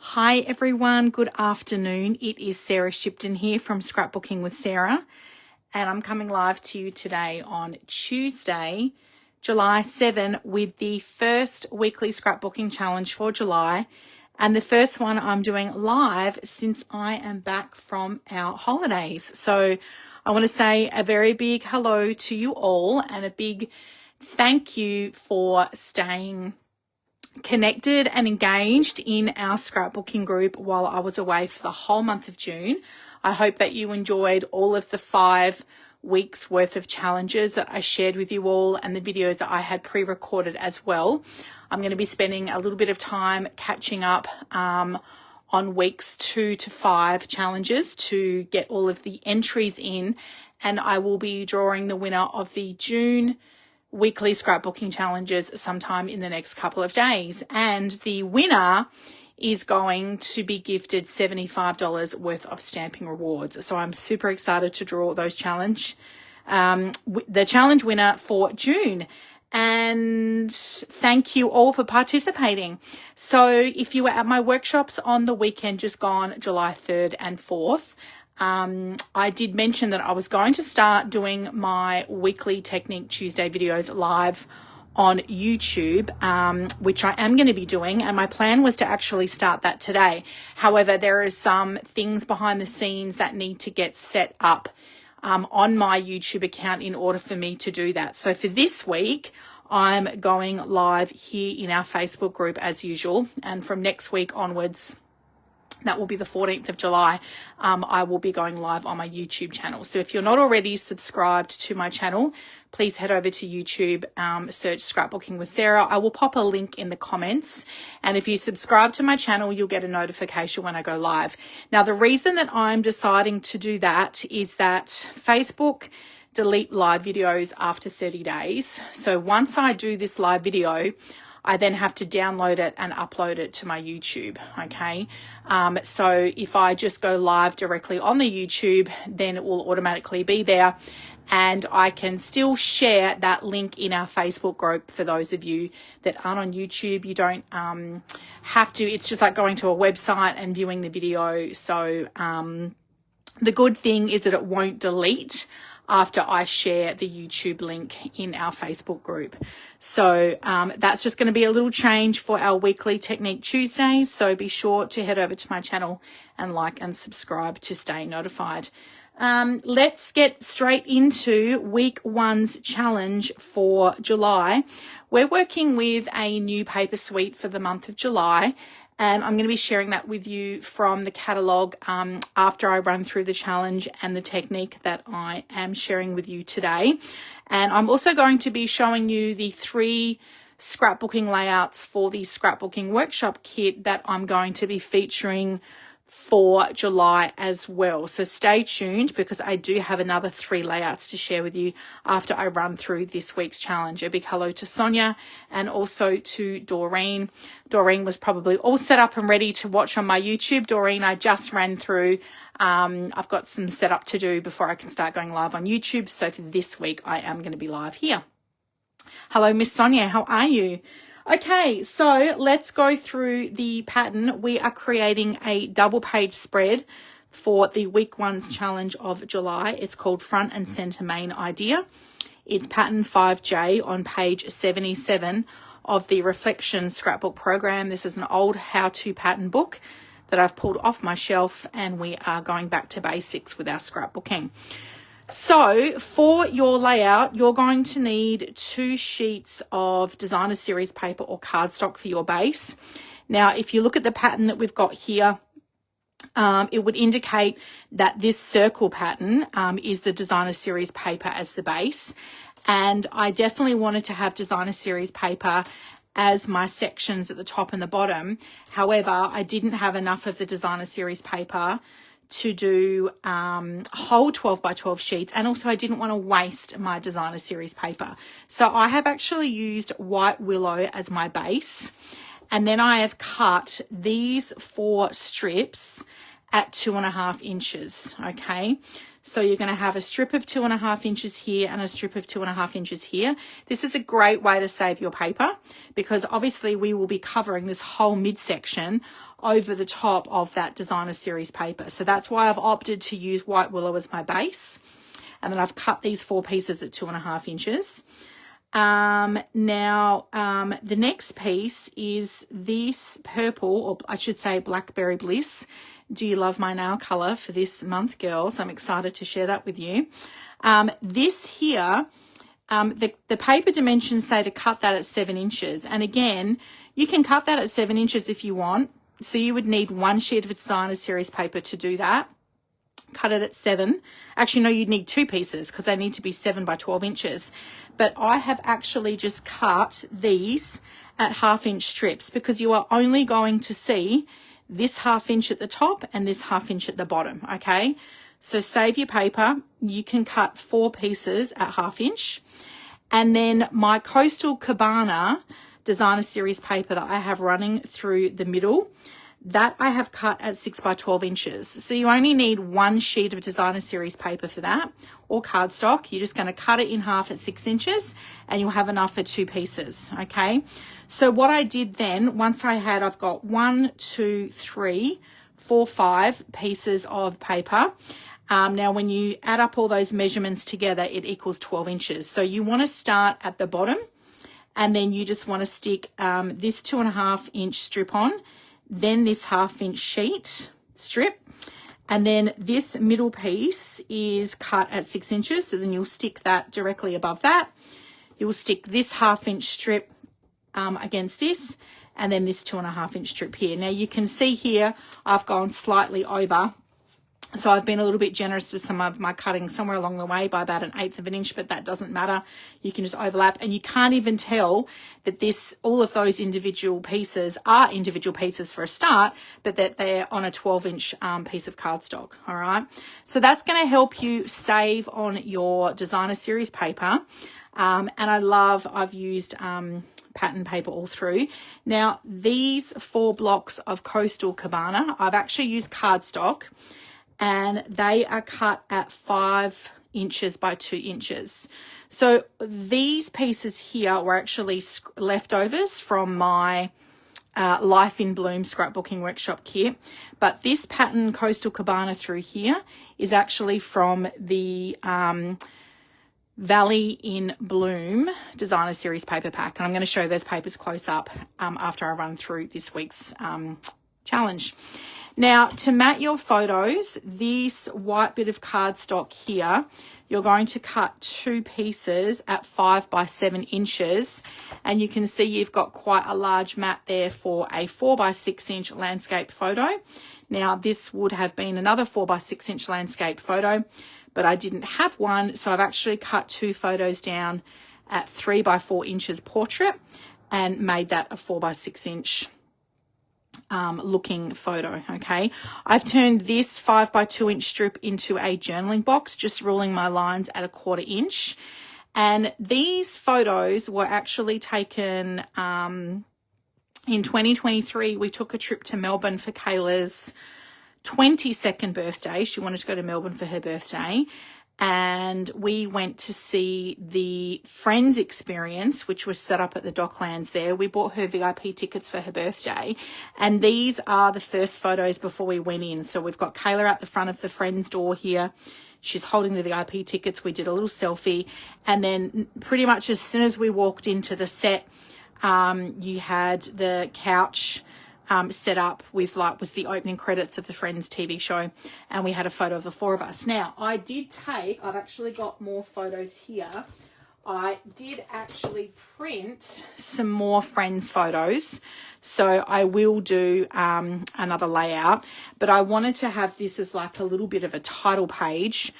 Hi everyone, good afternoon. It is Sarah Shipton here from Scrapbooking with Sarah, and I'm coming live to you today on Tuesday, July 7 with the first weekly scrapbooking challenge for July, and the first one I'm doing live since I am back from our holidays. So I want to say a very big hello to you all and a big thank you for staying connected and engaged in our scrapbooking group while I was away for the whole month of June. I hope that you enjoyed all of the 5 weeks worth of challenges that I shared with you all and the videos that I had pre-recorded as well. I'm going to be spending a little bit of time catching up on weeks 2 to 5 challenges to get all of the entries in, and I will be drawing the winner of the June weekly scrapbooking challenges sometime in the next couple of days, and the winner is going to be gifted $75 worth of stamping rewards. So I'm super excited to draw those the challenge winner for June, and thank you all for participating. So if you were at my workshops on the weekend just gone, July 3rd and 4th, I did mention that I was going to start doing my weekly Technique Tuesday videos live on YouTube, which I am going to be doing, and my plan was to actually start that today. However, there are some things behind the scenes that need to get set up on my YouTube account in order for me to do that. So for this week, I'm going live here in our Facebook group as usual, and from next week onwards, that will be the 14th of July, I will be going live on my YouTube channel. So if you're not already subscribed to my channel, please head over to YouTube, search Scrapbooking with Sarah. I will pop a link in the comments. And if you subscribe to my channel, you'll get a notification when I go live. Now, the reason that I'm deciding to do that is that Facebook delete live videos after 30 days. So once I do this live video, I then have to download it and upload it to my YouTube, okay? So if I just go live directly on the YouTube, then it will automatically be there, and I can still share that link in our Facebook group. For those of you that aren't on YouTube, you don't have to. It's just like going to a website and viewing the video. So the good thing is that it won't delete after I share the YouTube link in our Facebook group. So that's just going to be a little change for our weekly Technique Tuesdays. So be sure to head over to my channel and like and subscribe to stay notified. Let's get straight into week 1's challenge for July. We're working with a new paper suite for the month of July, and I'm going to be sharing that with you from the catalogue after I run through the challenge and the technique that I am sharing with you today. And I'm also going to be showing you the 3 scrapbooking layouts for the Scrapbooking Workshop Kit that I'm going to be featuring for July as well. So stay tuned, because I do have another 3 layouts to share with you after I run through this week's challenge. A big hello to Sonia and also to Doreen. Doreen was probably all set up and ready to watch on my YouTube. Doreen, I just ran through. I've got some setup to do before I can start going live on YouTube. So for this week, I am going to be live here. Hello, Miss Sonia. How are you? Okay, so let's go through the pattern. We are creating a double page spread for the week 1's challenge of July. It's called Front and Center Main Idea. It's pattern 5J on page 77 of the Reflection Scrapbook program. This is an old how-to pattern book that I've pulled off my shelf, and we are going back to basics with our scrapbooking. So for your layout, you're going to need 2 sheets of designer series paper or cardstock for your base. Now, if you look at the pattern that we've got here, it would indicate that this circle pattern is the designer series paper as the base. And I definitely wanted to have designer series paper as my sections at the top and the bottom. However, I didn't have enough of the designer series paper to do whole 12 by 12 sheets, and also I didn't want to waste my designer series paper. So I have actually used white willow as my base, and then I have cut these 4 strips at 2.5 inches. Okay, So you're going to have a strip of 2.5 inches here and a strip of 2.5 inches here. This is a great way to save your paper because obviously we will be covering this whole midsection over the top of that designer series paper. So that's why I've opted to use white willow as my base. And then I've cut these 4 pieces at 2.5 inches. Now, the next piece is this purple, or I should say Blackberry Bliss. Do you love my nail color for this month, girls? I'm excited to share that with you. This here, the paper dimensions say to cut that at 7 inches. And again, you can cut that at 7 inches if you want. So you would need 1 sheet of designer series paper to do that. Cut it at 7. Actually, no, you'd need 2 pieces because they need to be 7 by 12 inches. But I have actually just cut these at 1/2 inch strips because you are only going to see this 1/2 inch at the top and this 1/2 inch at the bottom, okay? So save your paper. You can cut 4 pieces at 1/2 inch. And then my Coastal Cabana designer series paper that I have running through the middle, that I have cut at 6 by 12 inches. So you only need 1 sheet of designer series paper for that, or cardstock. You're just going to cut it in half at 6 inches and you'll have enough for 2 pieces, okay? So what I did then, once I've got 1, 2, 3, 4, 5 pieces of paper. Now when you add up all those measurements together, it equals 12 inches. So you want to start at the bottom and then you just want to stick this 2.5 inch strip on, then this 1/2 inch sheet strip, and then this middle piece is cut at 6 inches. So then you'll stick that directly above that. You'll stick this 1/2 inch strip against this, and then this 2.5 inch strip here. Now you can see here I've gone slightly over, so I've been a little bit generous with some of my cutting somewhere along the way by about 1/8 of an inch, but that doesn't matter. You can just overlap, and you can't even tell that all of those individual pieces are individual pieces for a start, but that they're on a 12 inch piece of cardstock. All right. So that's going to help you save on your designer series paper. And I've used pattern paper all through. Now these 4 blocks of Coastal Cabana, I've actually used cardstock, and they are cut at 5 inches by 2 inches. So these pieces here were actually leftovers from my Life in Bloom Scrapbooking Workshop Kit. But this pattern Coastal Cabana through here is actually from the Valley in Bloom designer series paper pack. And I'm going to show those papers close up after I run through this week's challenge. Now, to mat your photos, this white bit of cardstock here, you're going to cut 2 pieces at 5 by 7 inches. And you can see you've got quite a large mat there for a 4 by 6 inch landscape photo. Now, this would have been another 4 by 6 inch landscape photo, but I didn't have one. So I've actually cut 2 photos down at 3 by 4 inches portrait and made that a 4 by 6 inch looking photo. Okay, I've turned this 5 by 2 inch strip into a journaling box, just ruling my lines at a 1/4 inch. And these photos were actually taken in 2023. We took a trip to Melbourne for Kayla's 22nd birthday. She wanted to go to Melbourne for her birthday. And we went to see the Friends experience, which was set up at the Docklands there. We bought her VIP tickets for her birthday. And these are the first photos before we went in. So we've got Kayla at the front of the Friends door here. She's holding the VIP tickets. We did a little selfie. And then pretty much as soon as we walked into the set, you had the couch set up with was the opening credits of the Friends TV show, and we had a photo of the 4 of us. Now I've actually got more photos here. I did actually print some more Friends photos, so I will do another layout, but I wanted to have this as like a little bit of a title page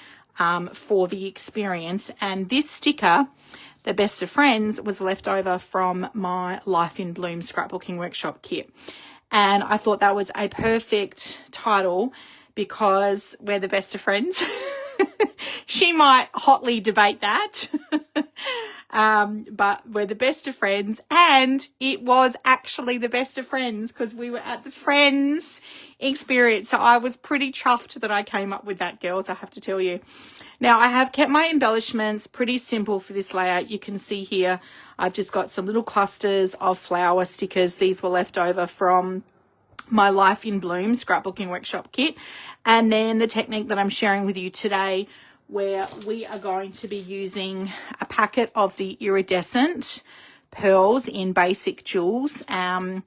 for the experience. And this sticker, the Best of Friends, was left over from my Life in Bloom Scrapbooking Workshop Kit. And I thought that was a perfect title because we're the best of friends. She might hotly debate that. But we're the best of friends, and it was actually the best of friends because we were at the Friends experience. So I was pretty chuffed that I came up with that, girls, I have to tell you. Now, I have kept my embellishments pretty simple for this layout. You can see here, I've just got some little clusters of flower stickers. These were left over from my Life in Bloom Scrapbooking Workshop Kit. And then the technique that I'm sharing with you today, where we are going to be using a packet of the Iridescent Pearls in Basic Jewels. And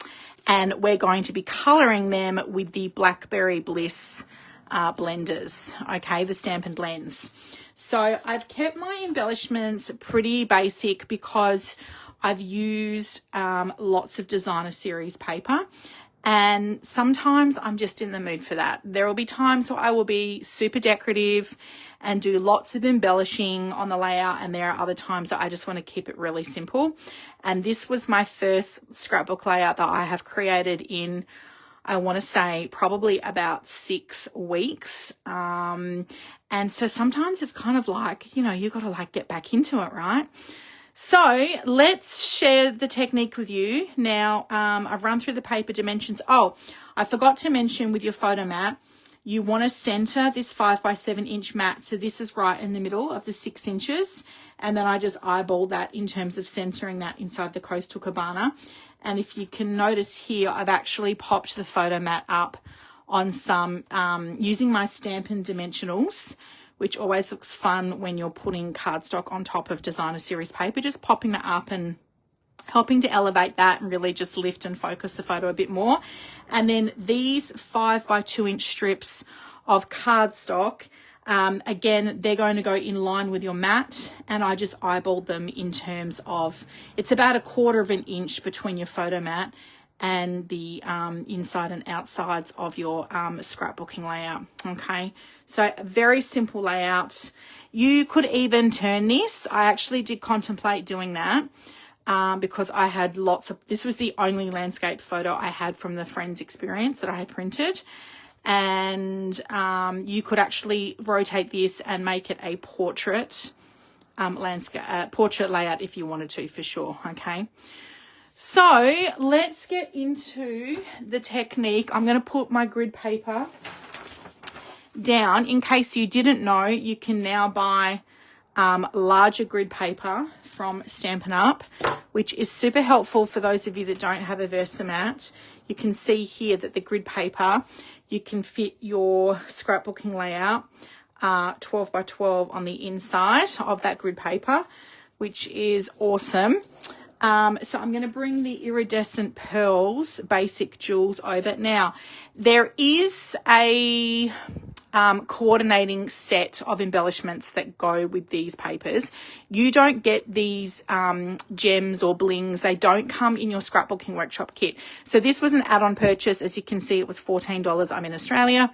we're going to be colouring them with the Blackberry Bliss blenders, okay, the Stampin Blends. So I've kept my embellishments pretty basic because I've used lots of designer series paper, and sometimes I'm just in the mood for that. There will be times where I will be super decorative and do lots of embellishing on the layout, and there are other times that I just want to keep it really simple. And this was my first scrapbook layout that I have created in, I want to say, probably about 6 weeks. And so sometimes it's kind of like, you know, you got to like get back into it, right? So let's share the technique with you. Now, I've run through the paper dimensions. Oh, I forgot to mention with your photo mat, you want to center this 5 by 7 inch mat. So this is right in the middle of the 6 inches. And then I just eyeballed that in terms of centering that inside the Coastal Cabana. And if you can notice here, I've actually popped the photo mat up on some, using my Stampin' Dimensionals, which always looks fun when you're putting cardstock on top of designer series paper, just popping that up and helping to elevate that and really just lift and focus the photo a bit more. And then these 5 by 2 inch strips of cardstock, again, they're going to go in line with your mat, and I just eyeballed them in terms of, it's about 1/4 of an inch between your photo mat and the inside and outsides of your scrapbooking layout. Okay, so a very simple layout. You could even turn this. I actually did contemplate doing that because I had lots of, this was the only landscape photo I had from the Friends experience that I had printed. And you could actually rotate this and make it a portrait portrait layout if you wanted to, for sure. Okay, so let's get into the technique. I'm going to put my grid paper down. In case you didn't know, you can now buy larger grid paper from Stampin' Up, which is super helpful for those of you that don't have a Versamat. You can see here that the grid paper, you can fit your scrapbooking layout 12 by 12 on the inside of that grid paper, which is awesome. So I'm going to bring the Iridescent Pearls Basic Jewels over. Now, there is a coordinating set of embellishments that go with these papers. You don't get these gems or blings. They don't come in your scrapbooking workshop kit. So this was an add-on purchase. As you can see, it was $14. I'm in Australia.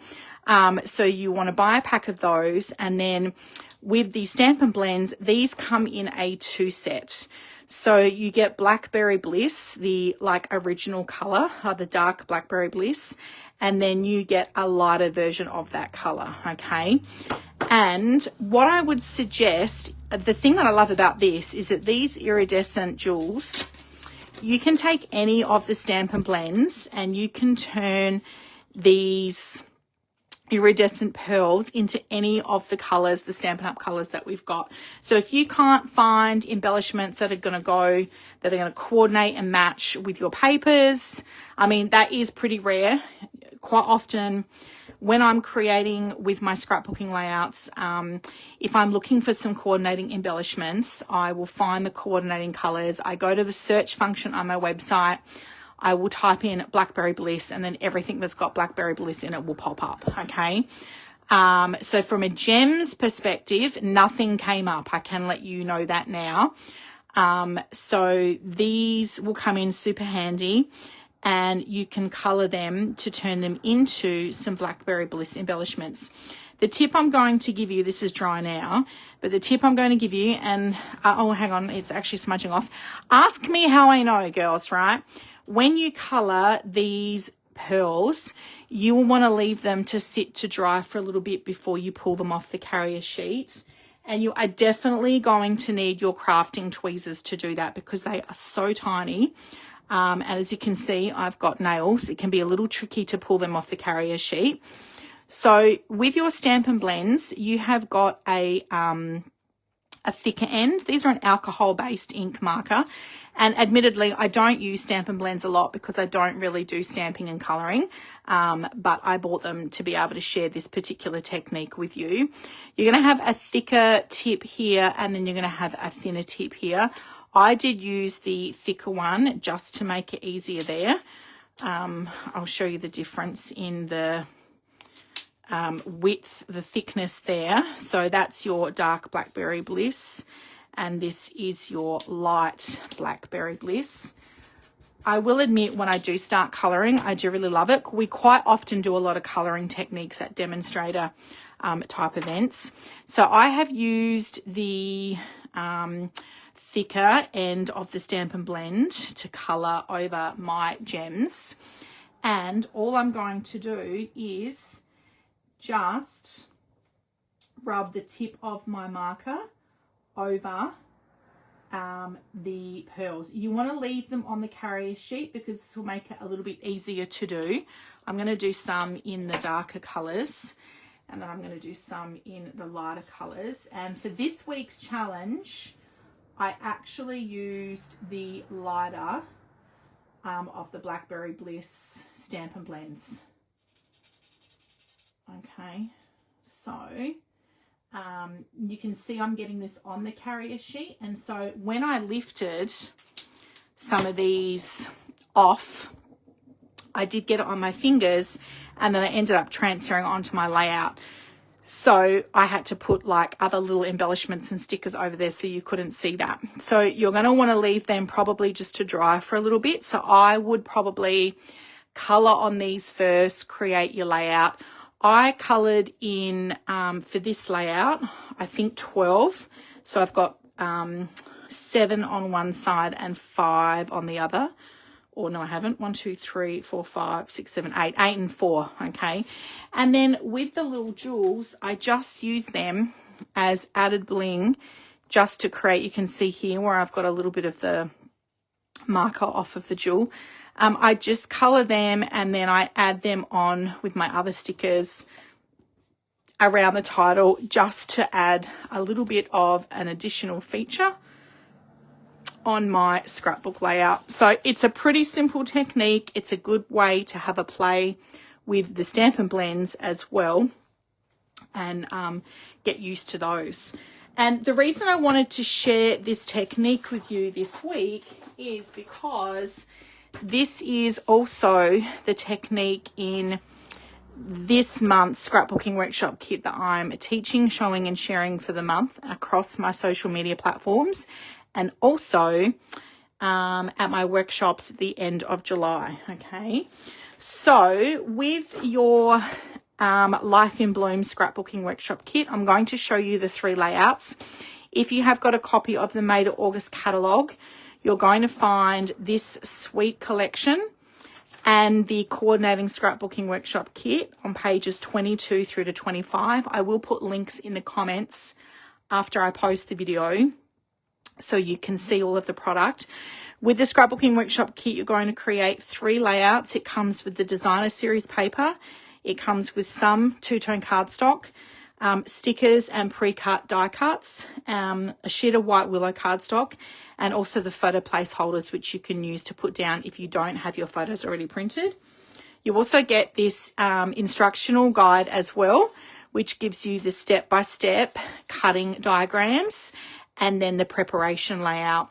So you want to buy a pack of those. And then with the Stampin' Blends, these come in a 2 set. So you get Blackberry Bliss, the like original color, the dark Blackberry Bliss, and then you get a lighter version of that color, okay? And what I would suggest, the thing that I love about this is that these iridescent jewels, you can take any of the Stampin' Blends and you can turn these iridescent pearls into any of the colors, the Stampin' Up colors that we've got. So if you can't find embellishments that are going to coordinate and match with your papers, I mean, that is pretty rare. Quite often when I'm creating with my scrapbooking layouts, if I'm looking for some coordinating embellishments, I will find the coordinating colors. I go to the search function on my website. I will type in Blackberry Bliss, and then everything that's got Blackberry Bliss in it will pop up, okay? So from a gems perspective, nothing came up. I can let you know that now. So these will come in super handy, and you can color them to turn them into some Blackberry Bliss embellishments. The tip I'm going to give you, this is dry now, but the tip I'm going to give you, and oh, hang on, it's actually smudging off. Ask me how I know, girls, right? When you color these pearls, you will want to leave them to sit to dry for a little bit before you pull them off the carrier sheet. And you are definitely going to need your crafting tweezers to do that because they are so tiny. And as you can see, I've got nails. It can be a little tricky to pull them off the carrier sheet. So with your Stampin' Blends, you have got a thicker end. These are an alcohol-based ink marker. And admittedly, I don't use Stampin' Blends a lot because I don't really do stamping and colouring. But I bought them to be able to share this particular technique with you. You're going to have a thicker tip here, and then you're going to have a thinner tip here. I did use the thicker one just to make it easier there. I'll show you the difference in the width, the thickness there. So that's your dark Blackberry Bliss, and this is your light Blackberry Bliss. I will admit, when I do start colouring, I do really love it. We quite often do a lot of colouring techniques at demonstrator type events. So I have used the thicker end of the Stampin' Blend to colour over my gems. And all I'm going to do is just rub the tip of my marker over the pearls. You want to leave them on the carrier sheet because this will make it a little bit easier to do. I'm going to do some in the darker colours, and then I'm going to do some in the lighter colours. And for this week's challenge, I actually used the lighter of the Blackberry Bliss Stampin' Blends. Okay, so you can see I'm getting this on the carrier sheet, and so when I lifted some of these off, I did get it on my fingers, and then I ended up transferring onto my layout. So I had to put like other little embellishments and stickers over there so you couldn't see that. So you're going to want to leave them probably just to dry for a little bit. So I would probably colour on these first, create your layout. I coloured in, for this layout, I think 12. So I've got 7 on one side and 5 on the other. Or no, I haven't. 1, 2, 3, 4, 5, 6, 7, 8. 8 and 4, okay? And then with the little jewels, I just use them as added bling just to create, you can see here where I've got a little bit of the marker off of the jewel. I just colour them, and then I add them on with my other stickers around the title just to add a little bit of an additional feature on my scrapbook layout. So it's a pretty simple technique. It's a good way to have a play with the Stampin' Blends as well, and get used to those. And the reason I wanted to share this technique with you this week is because this is also the technique in this month's Scrapbooking Workshop Kit that I'm teaching, showing and sharing for the month across my social media platforms, and also at my workshops at the end of July, okay? So with your Life in Bloom Scrapbooking Workshop Kit, I'm going to show you the 3 layouts. If you have got a copy of the May to August catalogue, you're going to find this sweet collection and the Coordinating Scrapbooking Workshop Kit on pages 22 through to 25. I will put links in the comments after I post the video so you can see all of the product. With the Scrapbooking Workshop Kit, you're going to create 3 layouts. It comes with the Designer Series paper. It comes with some two-tone cardstock, stickers and pre-cut die cuts, a sheet of white willow cardstock, and also the photo placeholders, which you can use to put down if you don't have your photos already printed. You also get this instructional guide as well, which gives you the step-by-step cutting diagrams, and then the preparation layout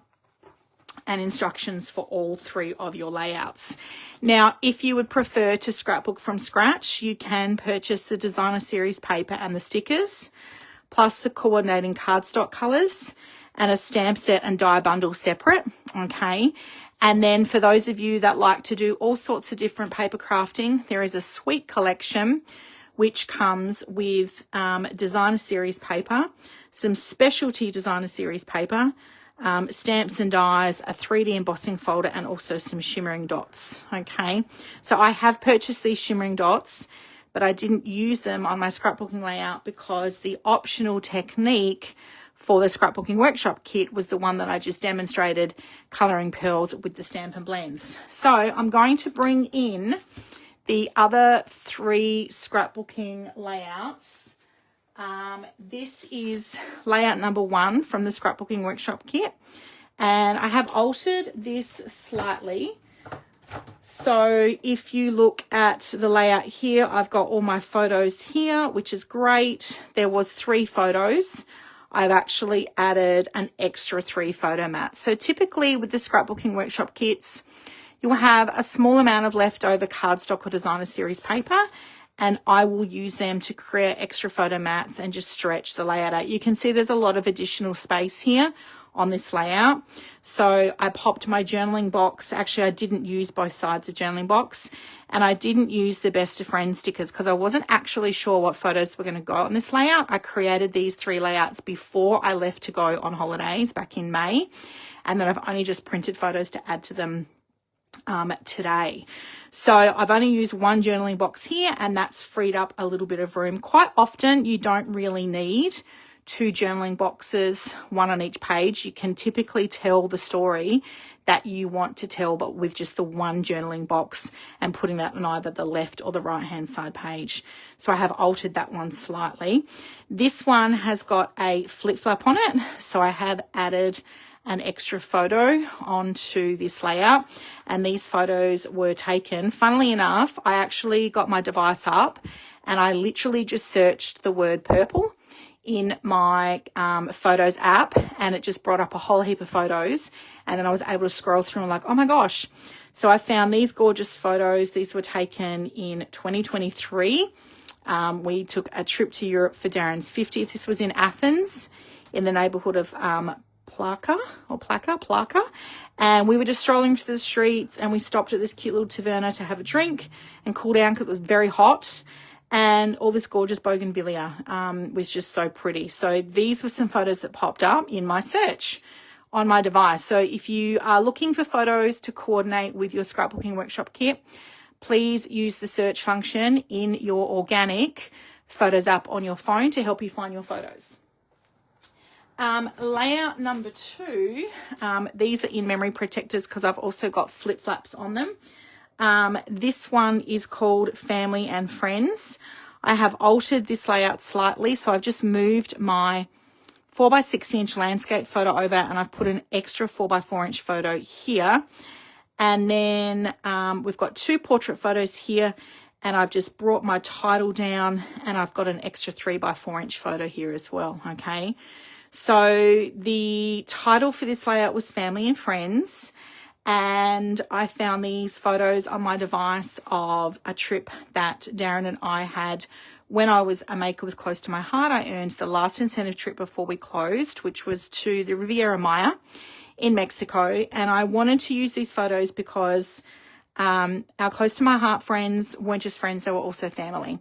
and instructions for all 3 of your layouts. Now, if you would prefer to scrapbook from scratch, you can purchase the Designer Series paper and the stickers, plus the coordinating cardstock colours, and a stamp set and die bundle separate, okay? And then for those of you that like to do all sorts of different paper crafting, there is a sweet collection which comes with Designer Series paper, some specialty Designer Series paper, stamps and dies, a 3D embossing folder, and also some shimmering dots, okay? So I have purchased these shimmering dots but I didn't use them on my scrapbooking layout because the optional technique for the scrapbooking workshop kit was the one that I just demonstrated, colouring pearls with the Stampin Blends. So I'm going to bring in the other 3 scrapbooking layouts. This is layout number 1 from the scrapbooking workshop kit, and I have altered this slightly. So if you look at the layout here, I've got all my photos here, which is great. There was 3 photos. I've actually added an extra 3 photo mats. So typically with the scrapbooking workshop kits, you'll have a small amount of leftover cardstock or designer series paper, and I will use them to create extra photo mats and just stretch the layout out. You can see there's a lot of additional space here on this layout. So I popped my journaling box. Actually, I didn't use both sides of journaling box, and I didn't use the best of friends stickers because I wasn't actually sure what photos were going to go on this layout. I created these 3 layouts before I left to go on holidays back in May, and then I've only just printed photos to add to them today. So I've only used 1 journaling box here, and that's freed up a little bit of room. Quite often you don't really need 2 journaling boxes, 1 on each page. You can typically tell the story that you want to tell, but with just the 1 journaling box and putting that on either the left or the right hand side page. So I have altered that one slightly. This one has got a flip flap on it, so I have added an extra photo onto this layout, and these photos were taken. Funnily enough, I actually got my device up and I literally just searched the word purple in my photos app, and it just brought up a whole heap of photos, and then I was able to scroll through and like, oh my gosh. So I found these gorgeous photos. These were taken in 2023. We took a trip to Europe for Darren's 50th. This was in Athens in the neighborhood of Plaka, and we were just strolling through the streets, and we stopped at this cute little taverna to have a drink and cool down because it was very hot, and all this gorgeous bougainvillea was just so pretty. So these were some photos that popped up in my search on my device. So if you are looking for photos to coordinate with your scrapbooking workshop kit, please use the search function in your organic photos app on your phone to help you find your photos. Layout number 2, these are in memory protectors because I've also got flip flaps on them. This one is called Family and Friends. I have altered this layout slightly, so I've just moved my 4x6 inch landscape photo over, and I've put an extra 4x4 inch photo here. And then we've got 2 portrait photos here, and I've just brought my title down, and I've got an extra 3x4 inch photo here as well. Okay. So the title for this layout was Family and Friends, and I found these photos on my device of a trip that Darren and I had when I was a maker with Close to My Heart. I earned the last incentive trip before we closed, which was to the Riviera Maya in Mexico, and I wanted to use these photos because our Close to My Heart friends weren't just friends, they were also family.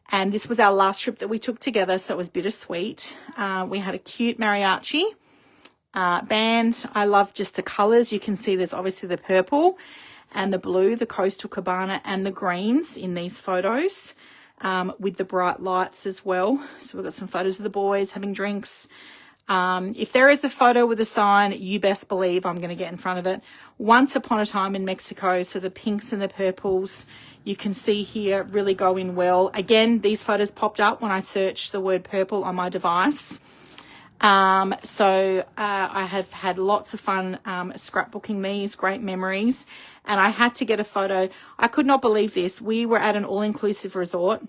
And this was our last trip that we took together, so it was bittersweet. We had a cute mariachi band. I love just the colours. You can see there's obviously the purple and the blue, the coastal cabana, and the greens in these photos with the bright lights as well. So we've got some photos of the boys having drinks. If there is a photo with a sign, you best believe I'm going to get in front of it. Once upon a time in Mexico, so the pinks and the purples you can see here really go in well. Again, these photos popped up when I searched the word purple on my device. So I have had lots of fun scrapbooking these, great memories, and I had to get a photo. I could not believe this. We were at an all-inclusive resort,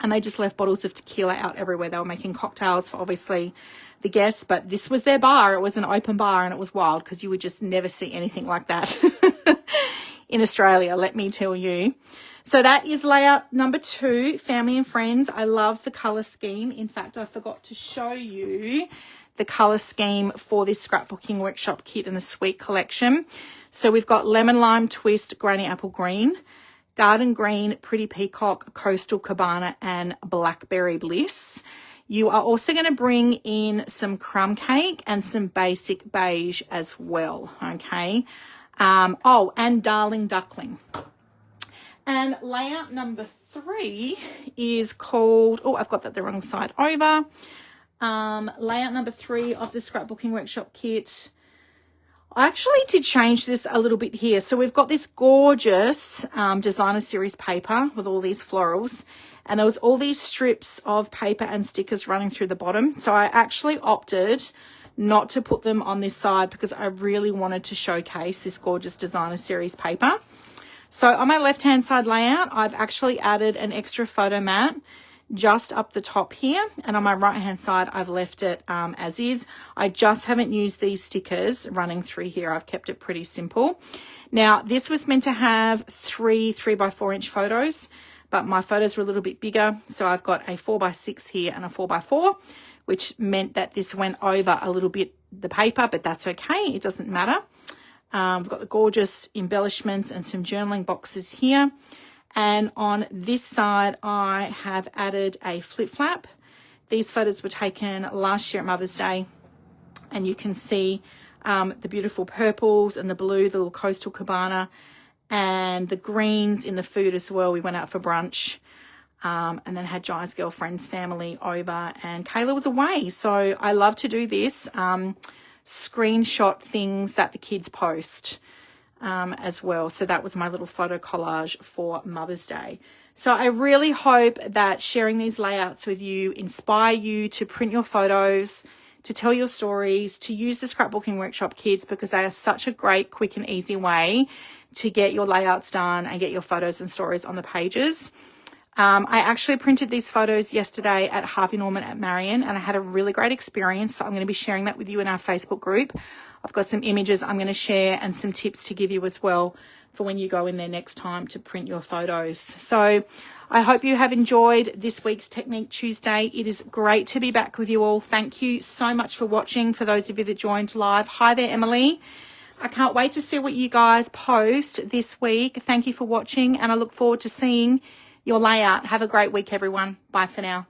and they just left bottles of tequila out everywhere. They were making cocktails for obviously the guests, but this was their bar. It was an open bar, and it was wild because you would just never see anything like that in Australia, let me tell you. So that is layout number 2, Family and Friends. I love the color scheme. In fact, I forgot to show you the color scheme for this scrapbooking workshop kit in the Sweet collection. So we've got Lemon Lime Twist, Granny Apple Green, Garden Green, Pretty Peacock, Coastal Cabana, and Blackberry Bliss. You are also going to bring in some Crumb Cake and some Basic Beige as well, okay? Oh, and Darling Duckling. And layout number 3 is called, oh, I've got that the wrong side over. Layout number 3 of the Scrapbooking Workshop Kit. I actually did change this a little bit here. So we've got this gorgeous designer series paper with all these florals, and there was all these strips of paper and stickers running through the bottom. So I actually opted not to put them on this side because I really wanted to showcase this gorgeous designer series paper. So on my left hand side layout, I've actually added an extra photo mat just up the top here, and on my right hand side I've left it as is. I just haven't used these stickers running through here. I've kept it pretty simple. Now this was meant to have 3 3x4 inch photos, but my photos were a little bit bigger, so I've got a 4x6 here and a 4x4, which meant that this went over a little bit the paper, but that's okay, it doesn't matter. We've got the gorgeous embellishments and some journaling boxes here. And on this side, I have added a flip flap. These photos were taken last year at Mother's Day, and you can see the beautiful purples and the blue, the little coastal cabana, and the greens in the food as well. We went out for brunch and then had Jai's girlfriend's family over, and Kayla was away. So I love to do this, screenshot things that the kids post as well. So that was my little photo collage for Mother's Day. So I really hope that sharing these layouts with you inspire you to print your photos, to tell your stories, to use the Scrapbooking Workshop Kits, because they are such a great, quick and easy way to get your layouts done and get your photos and stories on the pages. I actually printed these photos yesterday at Harvey Norman at Marion, and I had a really great experience. So I'm going to be sharing that with you in our Facebook group. I've got some images I'm going to share and some tips to give you as well for when you go in there next time to print your photos. So I hope you have enjoyed this week's Technique Tuesday. It is great to be back with you all. Thank you so much for watching. For those of you that joined live, hi there, Emily. I can't wait to see what you guys post this week. Thank you for watching, and I look forward to seeing your layout. Have a great week, everyone. Bye for now.